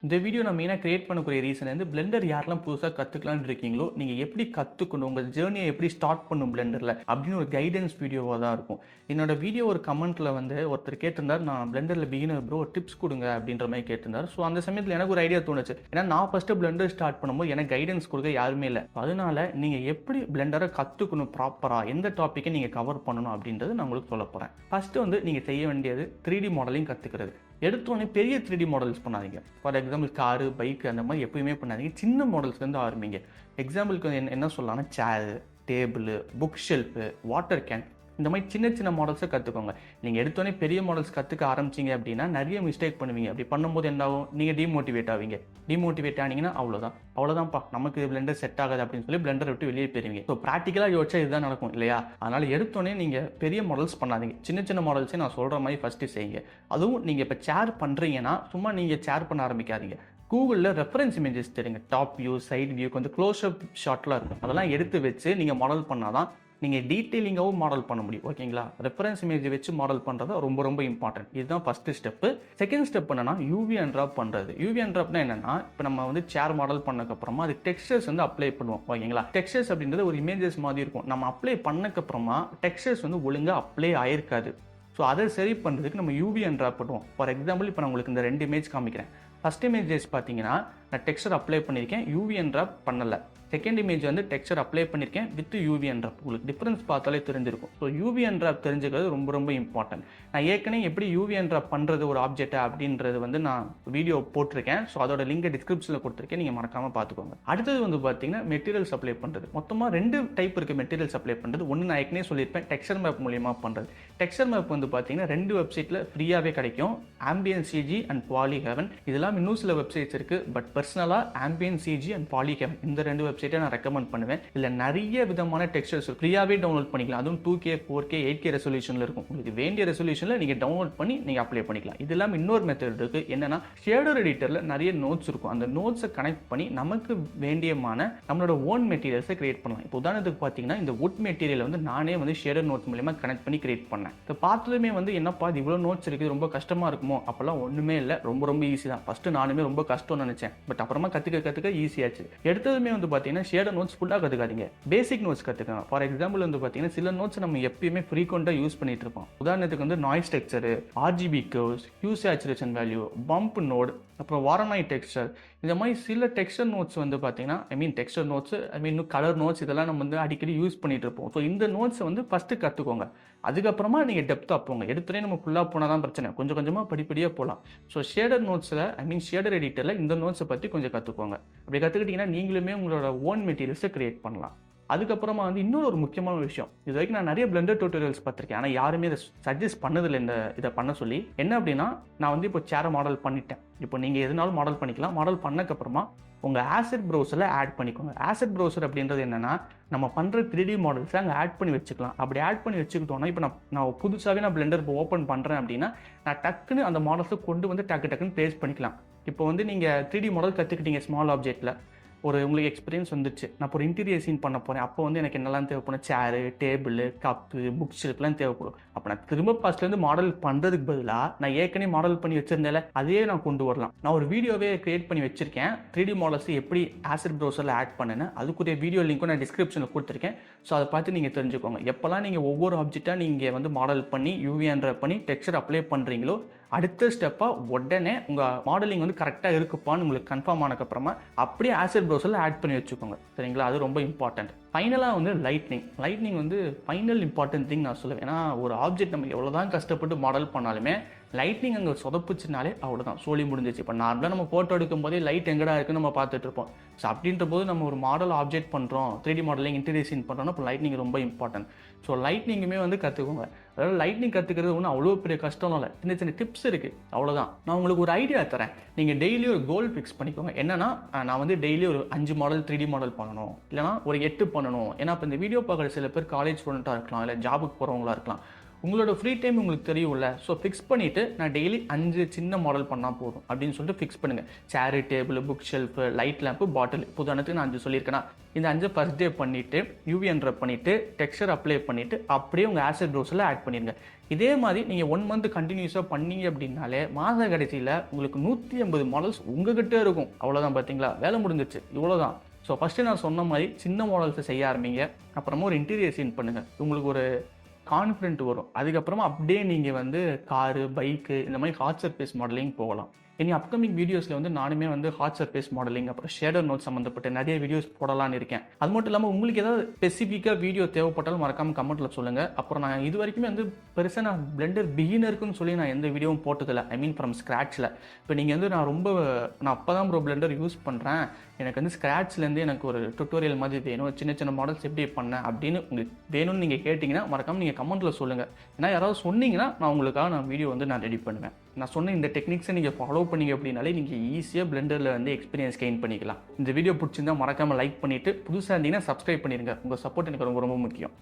இந்த வீடியோ நான் மெயினாக கிரியேட் பண்ணக்கூடிய ரீசன் வந்து பிளெண்டர் யாரெல்லாம் புதுசாக கற்றுக்கலான்னு இருக்கீங்களோ நீங்கள் எப்படி கற்றுக்கணும் உங்கள் ஜேர்னியை எப்படி ஸ்டார்ட் பண்ணும் பிளெண்டரில் அப்படின்னு ஒரு கைடன்ஸ் வீடியோவாக தான் இருக்கும். என்னோட வீடியோ ஒரு கமெண்ட்டில் வந்து ஒருத்தர் கேட்டிருந்தார், நான் பிளெண்டரில் பிகினர் ப்ரோ டிப்ஸ் கொடுங்க அப்படின்ற மாதிரி கேட்டிருந்தார். ஸோ அந்த சமயத்தில் எனக்கு ஒரு ஐடியா தோணுச்சு. ஏன்னா நான் ஃபஸ்ட்டு பிளெண்டர் ஸ்டார்ட் பண்ணும்போது எனக்கு கைடன்ஸ் கொடுக்க யாருமே இல்லை. அதனால நீங்கள் எப்படி பிளெண்டரை கற்றுக்கணும் ப்ராப்பராக எந்த டாப்பிக்கை நீங்கள் கவர் பண்ணணும் அப்படின்றது நான் உங்களுக்கு சொல்ல போகிறேன். ஃபஸ்ட்டு வந்து நீங்கள் செய்ய வேண்டியது 3D மாடலிங் கற்றுக்கிறது. எடுத்தோடனே பெரிய 3D மாடல்ஸ் பண்ணாதீங்க. ஃபார் எக்ஸாம்பிள் காரு, பைக்கு அந்த மாதிரி எப்பயுமே பண்ணாதீங்க. சின்ன மாடல்ஸ்லேருந்து ஆரம்பிங்க. எக்ஸாம்பிளுக்கு என்ன சொல்லலாம்னா chair, table, book shelf, water can, இந்த மாதிரி சின்ன சின்ன மாடல்ஸை கற்றுக்கோங்க. நீங்கள் எடுத்தோடனே பெரிய மாடல்ஸ் கற்றுக்க ஆரம்பிச்சிங்க அப்படின்னா நிறைய மிஸ்டேக் பண்ணுவீங்க. அப்படி பண்ணும்போது என்ன ஆகும், நீங்கள் டிமோட்டிவேட் ஆவீங்க. டிமோட்டிவேட் ஆனீங்கன்னா அவ்வளோதான்ப்பா நமக்கு பிளெண்டர் செட் ஆகாது அப்படின்னு சொல்லி பிளெண்டர் விட்டு வெளியே போயிருவீங்க. ஸோ ப்ராக்டிக்கலாக யோசிச்சா இதுதான் நடக்கும் இல்லையா? அதனால் எடுத்தோடனே நீங்கள் பெரிய மாடல்ஸ் பண்ணாதீங்க. சின்ன சின்ன மாடல்ஸே நான் சொல்கிற மாதிரி ஃபஸ்ட்டு செய்யுங்க. அதுவும் நீங்கள் இப்போ சேர் பண்ணுறீங்கன்னா சும்மா நீங்கள் சேர் பண்ண ஆரம்பிக்காதீங்க. கூகுளில் ரெஃபரன்ஸ் இமேஜஸ் தெரியுங்க. டாப் வியூ, சைட் வியூ, கொஞ்சம் க்ளோஸ்அப் ஷாட்லாம் இருக்கும். அதெல்லாம் எடுத்து வச்சு நீங்கள் மாடல் பண்ணால் தான் நீங்கள் டீட்டெயிலிங்காகவும் மாடல் பண்ண முடியும். ஓகேங்களா? ரெஃபரன்ஸ் இமேஜ் வச்சு மாடல் பண்ணுறது ரொம்ப ரொம்ப இம்பார்ட்டன்ட். இதுதான் ஃபஸ்ட்டு ஸ்டெப்பு. செகண்ட் ஸ்டெப் என்னன்னா யூவி அண்ட் ட்ராப் பண்ணுறது. யூவி அண்ட் ட்ராப்னா என்னன்னா, இப்போ நம்ம வந்து சேர் மாடல் பண்ணக்கப்புறமா அது டெக்ஸ்டர்ஸ் வந்து அப்ளை பண்ணுவோம். ஓகேங்களா? டெக்ஸ்டர்ஸ் அப்படின்றது ஒரு இமேஜஸ் மாதிரி இருக்கும். நம்ம அப்ளை பண்ணக்கப்புறமா டெக்ஸ்டர்ஸ் வந்து ஒழுங்காக அப்ளை ஆயிருக்காது. ஸோ அதை சரி பண்ணுறதுக்கு நம்ம யூவி அண்ட் ட்ராப் பண்ணுவோம். ஃபார் எக்ஸாம்பிள் இப்போ நான் உங்களுக்கு இந்த 2 இமேஜ் காமிக்கிறேன். ஃபஸ்ட் இமேஜஸ் பார்த்தீங்கன்னா நான் டெக்ஸ்டர் அப்ளை பண்ணியிருக்கேன், யூவி அண்ட் ட்ராப் பண்ணலை. செகண்ட் இமேஜ் வந்து டெக்ஸ்டர் அப்ளை பண்ணியிருக்கேன் வித் யூவி அண்ட் ட்ராப். உங்களுக்கு டிஃபரன்ஸ் பார்த்தாலே தெரிஞ்சிருக்கும். ஸோ யூவி அண்ட் ட்ராப் தெரிஞ்சுக்கிறது ரொம்ப ரொம்ப இம்பார்ட்டன்ட். நான் ஏற்கனவே எப்படி யூவி அண்ட் ட்ராப் பண்ணுறது ஒரு ஆப்ஜெக்ட் அப்படின்றது வந்து நான் வீடியோ போட்டிருக்கேன். ஸோ அதோட லிங்கை டிஸ்கிரிப்ஷனில் கொடுத்துருக்கேன், நீங்கள் மறக்காமல் பார்த்துக்கோங்க. அடுத்தது வந்து பார்த்தீங்கன்னா மெட்டீரியல்ஸ் அப்ளை பண்ணுறது. மொத்தமாக 2 டைப் இருக்குது மெட்டீரியல்ஸ் அப்ளை பண்ணுறது. ஒன்று நான் ஏற்கனவே சொல்லியிருப்பேன், டெக்ஸ்சர் மேப் மூலியமாக பண்ணுறது. டெக்ஸ்சர் மேப் வந்து பார்த்தீங்கன்னா 2 வெப்சைட்டில் ஃப்ரீயாகவே கிடைக்கும். Ambient CG and Poly Haven. இதெல்லாம் இன்னும் சில வெப்சைட்ஸ் இருக்குது. பட் பர்சனலாக ஆம்பியன் சிஜி அண்ட் பாலிஹெவன் இந்த 2 வெப்சைட்டை நான் ரெக்கமெண்ட் பண்ணுவேன். இல்லை நிறைய விதமான டெக்ஸ்டர்ஸ் ஃப்ரீயாகவே டவுன்லோட் பண்ணிக்கலாம். அதுவும் 2K, 4K, 8K ரெசல்யூஷனில் இருக்கும். உங்களுக்கு வேண்டிய ரெசல்யூஷனில் நீங்கள் டவுன்லோட் பண்ணி நீங்கள் அப்ளை பண்ணிக்கலாம். இது இல்லாமல் இன்னொரு மெத்தட் இருக்குது. என்னன்னா, ஷேடர் எடிட்டரில் நிறைய நோட்ஸ் இருக்கும். அந்த நோட்ஸை கனெக்ட் பண்ணி நமக்கு வேண்டியமான நம்மளோட ஓன் மெட்டீரியல்ஸை கிரியேட் பண்ணலாம். இப்போ உதாரணத்துக்கு பார்த்தீங்கன்னா, இந்த வுட் மெட்டீரியல் வந்து நானே வந்து ஷேடர் நோட்ஸ் மூலமாக கனெக்ட் பண்ணி கிரியேட் பண்ணேன். இப்போ பார்த்ததுமே வந்து என்னப்பா இது இவ்வளோ நோட்ஸ் இருக்குது, ரொம்ப கஷ்டமாக இருக்குமோ? அப்போல்லாம் ஒன்றுமே இல்லை, ரொம்ப ரொம்ப ஈஸி தான். ஃபஸ்ட்டு நானுமே ரொம்ப கஷ்டம்னு நினச்சேன். பட் அப்புறமா கற்றுக்க ஈஸியாச்சு. எடுத்ததுமே வந்து பார்த்தீங்கன்னா ஷேடர் நோட்ஸ் ஃபுல்லாக கற்றுக்காதீங்க, பேசிக் நோட்ஸ் கற்றுக்கங்க. ஃபார் எக்ஸாம்பிள் வந்து பார்த்தீங்கன்னா, சில நோட்ஸ் நம்ம எப்பயுமே ஃப்ரீக்வெண்ட்டாக யூஸ் பண்ணிட்டு இருப்போம். உதாரணத்துக்கு வந்து noise texture, RGB curves, hue saturation value, bump node, அப்புறம் வாரனாய் டெக்ஸ்சர், இந்த மாதிரி சில டெக்ஸ்சர் நோட்ஸ் வந்து பார்த்தீங்கன்னா டெக்ஸ்சர் நோட்ஸ் இன்னும் கலர் நோட்ஸ் இதெல்லாம் நம்ம வந்து அடிக்கடி யூஸ் பண்ணிட்டு இருப்போம். ஸோ இந்த நோட்ஸை வந்து ஃபஸ்ட்டு கற்றுக்கோங்க. அதுக்கப்புறமா நீங்கள் டெப்த்தாக போங்க. எடுத்துகிட்டே நம்ம ஃபுல்லாக போனால் தான் பிரச்சனை. கொஞ்சம் கொஞ்சமாக படிப்படியாக போகலாம். ஸோ ஷேடர் நோட்ஸில் ஷேடர் எடிட்டரில் இந்த நோட்ஸை பற்றி கொஞ்சம் கற்றுக்கோங்க. அப்படி கற்றுக்கிட்டிங்கன்னா நீங்களுமே உங்களோட ஓன் மெட்டீரியல்ஸை கிரியேட் பண்ணலாம். அதுக்கப்புறமா வந்து இன்னொரு முக்கியமான விஷயம், இது வரைக்கும் நான் நிறைய பிளெண்டர் டியூட்டோரியல்ஸ் பார்த்துருக்கேன். ஆனால் யாருமே இதை சஜஸ்ட் பண்ணதில்லை இதை பண்ண சொல்லி. என்ன அப்படின்னா, நான் வந்து இப்போ சேரை மாடல் பண்ணிட்டேன். இப்போ நீங்கள் எதுனாலும் மாடல் பண்ணிக்கலாம். மாடல் பண்ணக்கப்புறமா உங்கள் ஆசெட் ப்ரௌசரில் ஆட் பண்ணிக்கோங்க. ஆசெட் ப்ரௌசர் அப்படின்றது என்னென்னா, நம்ம பண்ணுற 3D மாடல்ஸை அங்கே ஆட் பண்ணி வச்சுக்கலாம். அப்படி ஆட் பண்ணி வச்சுக்கிட்டோன்னா, இப்போ நான் புதுசாகவே நான் பிளெண்டர் இப்போ ஓப்பன் பண்ணுறேன் அப்படின்னா, நான் டக்குன்னு அந்த மாடல்ஸை கொண்டு வந்து டக்குன்னு ப்ளேஸ் பண்ணிக்கலாம். இப்போ வந்து நீங்கள் 3D மாடல் கற்றுக்கிட்டீங்க ஸ்மால் ஆப்ஜெக்ட்டில், உங்களுக்கு எக்ஸ்பீரியன்ஸ் வந்துச்சு. நான் இப்போ ஒரு இன்டீரியர் சீன் பண்ண போகிறேன். அப்போ வந்து எனக்கு என்னெல்லாம் தேவைப்படும், சேரு, டேபிள், கப்பு, புக் ஷெல்ஃப்லாம் தேவைப்படும். அப்போ நான் திரும்ப ஃபஸ்ட்லேருந்து மாடல் பண்ணுறதுக்கு பதிலாக நான் ஏற்கனவே மாடல் பண்ணி வச்சிருந்தேன், அதே நான் கொண்டு வரலாம். நான் ஒரு வீடியோவே கிரியேட் பண்ணி வச்சிருக்கேன், 3D மாடல்ஸ் எப்படி ஆசெட் ப்ரௌசரில் ஆட் பண்ணுன்னு. அதுக்குரிய வீடியோ லிங்க்கும் நான் டிஸ்கிரிப்ஷனில் கொடுத்துருக்கேன். ஸோ அதை பார்த்து நீங்கள் தெரிஞ்சுக்கோங்க. எப்போல்லாம் நீங்கள் ஒவ்வொரு ஆப்ஜெக்டாக நீங்கள் வந்து மாடல் பண்ணி யூவி அண்ட் ட்ராப் பண்ணி டெக்ஸ்சர் அப்ளை பண்ணுறீங்களோ, அடுத்த ஸ்டெப்பாக உடனே உங்கள் மாடலிங் வந்து கரெக்டாக இருக்குப்பான்னு உங்களுக்கு கன்ஃபார்ம் ஆனதுக்கப்புறமா அப்படியே ஆசெட் ப்ரௌசரில் ஆட் பண்ணி வச்சுக்கோங்க. சரிங்களா? அது ரொம்ப இம்பார்ட்டன்ட். ஃபைனலாக வந்து லைட்னிங் வந்து ஃபைனல் இம்பார்ட்டன்ட் திங் நான் சொல்லுவேன். ஏன்னா ஒரு ஆப்ஜெக்ட் நம்ம எவ்வளோ தான் கஷ்டப்பட்டு மாடல் பண்ணாலுமே லைட்னிங் அங்கே சொதப்புச்சுனாலே அவ்வளோதான், சோழி முடிஞ்சிச்சு. இப்போ நார்மலாக நம்ம ஃபோட்டோ எடுக்கும் போதே லைட் எங்கடா இருக்குன்னு நம்ம பார்த்துட்டு இருப்போம். ஸோ அப்படின்ற போது நம்ம ஒரு மாடல் ஆப்ஜெக்ட் பண்ணுறோம், 3D மாடலிங் இன்டீரியர் சீன் பண்ணுறோம்னா இப்போ லைட்னிங் ரொம்ப இம்பார்ட்டன்ட். ஸோ லைட்னிங்குமே வந்து கற்றுக்கோங்க. அதாவது லைட்னிங் கற்றுக்கிறது ஒன்றும் அவ்வளோ பெரிய கஷ்டம் இல்லை, சின்ன சின்ன டிப்ஸ் இருக்குது, அவ்வளோதான். நான் உங்களுக்கு ஒரு ஐடியா தரேன். நீங்கள் டெய்லி ஒரு கோல் ஃபிக்ஸ் பண்ணிக்கோங்க. என்னன்னா, நான் வந்து டெய்லி ஒரு 5 மாடல் 3D மாடல் பண்ணணும், இல்லைனா ஒரு 8 பண்ணணும். ஏன்னா இப்போ இந்த வீடியோ பார்க்குற சில பேர் காலேஜ் ஸ்டூடெண்ட்டாக இருக்கலாம், இல்லை ஜாபுக்கு போகிறவங்களா இருக்கலாம். உங்களோட ஃப்ரீ டைம் உங்களுக்கு தெரியும்ல, ஸோ ஃபிக்ஸ் பண்ணிவிட்டு நான் டெய்லி 5 சின்ன மாடல் பண்ணால் போதும் அப்படின்னு சொல்லிட்டு ஃபிக்ஸ் பண்ணுங்கள். Chair, table, book shelf, light lamp, bottle. உதாரணத்துக்கு நான் 5 சொல்லியிருக்கேன்னா, இந்த 5 ஃபர்ஸ்ட் டே பண்ணிவிட்டு யூவி என்ட்ரப் பண்ணிவிட்டு டெக்ஸ்சர் அப்ளை பண்ணிவிட்டு அப்படியே உங்கள் ஆசெட் ப்ரௌசரில் ஆட் பண்ணிடுங்க. இதே மாதிரி நீங்கள் 1 மந்த் கண்டினியூஸாக பண்ணீங்க அப்படின்னாலே மாத கடைசியில் உங்களுக்கு 150 மாடல்ஸ் உங்ககிட்ட இருக்கும். அவ்வளோதான், பார்த்தீங்களா, வேலை முடிஞ்சிச்சு, இவ்வளோதான். ஸோ ஃபஸ்ட்டு நான் சொன்ன மாதிரி சின்ன மாடல்ஸை செய்ய ஆரம்பிங்க. அப்புறமா ஒரு இன்டீரியர் சீன் பண்ணுங்கள், உங்களுக்கு ஒரு கான்ஃபிடென்ட் வரும். அதுக்கப்புறமா அப்படியே நீங்கள் வந்து காரு, பைக்கு இந்த மாதிரி ஹாட் சர்ஃபேஸ் மாடலிங் போகலாம். இனி அப்கமிங் வீடியோஸில் வந்து நானுமே வந்து ஹாட் சர்ஃபேஸ் மாடலிங் அப்புறம் ஷேடர் நோட் சம்மந்தப்பட்ட நிறைய வீடியோஸ் போடலான்னு இருக்கேன். அது மட்டும் இல்லாமல் உங்களுக்கு ஏதாவது ஸ்பெசிஃபிக்காக வீடியோ தேவைப்பட்டாலும் மறக்காமல் கமெண்ட்டில் சொல்லுங்கள். அப்புறம் நான் இது வரைக்குமே வந்து பெருசாக நான் பிளெண்டர் பிகினருக்குன்னு சொல்லி நான் எந்த வீடியோவும் போட்டதில்லை. ஐ மீன் ஃப்ரம் ஸ்க்ராட்சில். இப்போ நீங்கள் வந்து நான் அப்போ தான் பிளெண்டர் யூஸ் பண்ணுறேன், எனக்கு வந்து ஸ்க்ராட்ச்லேருந்து எனக்கு ஒரு டுட்டோரியல் மாதிரி வேணும், சின்ன சின்ன மாடல்ஸ் எப்படி பண்ணேன் அப்படின்னு உங்களுக்கு வேணும்னு நீங்கள் கேட்டிங்கன்னா மறக்காமல் நீங்கள் கமெண்ட்டில் சொல்லுங்கள். ஏன்னா யாராவது சொன்னீங்கன்னா நான் வீடியோ வந்து நான் ரெடி பண்ணுவேன். நான் சொன்ன இந்த டெக்னிக்ஸை நீங்கள் ஃபாலோ பண்ணீங்க அப்படின்னாலே நீங்கள் ஈஸியாக பிளெண்டரில் வந்து எக்ஸ்பீரியன்ஸ் கெயின் பண்ணிக்கலாம். இந்த வீடியோ பிடிச்சிருந்தா மறக்காமல் லைக் பண்ணிவிட்டு புதுசாக இருந்தீங்கன்னா சப்ஸ்கிரைப் பண்ணிடுங்க. உங்கள் சப்போர்ட் எனக்கு ரொம்ப ரொம்ப முக்கியம்.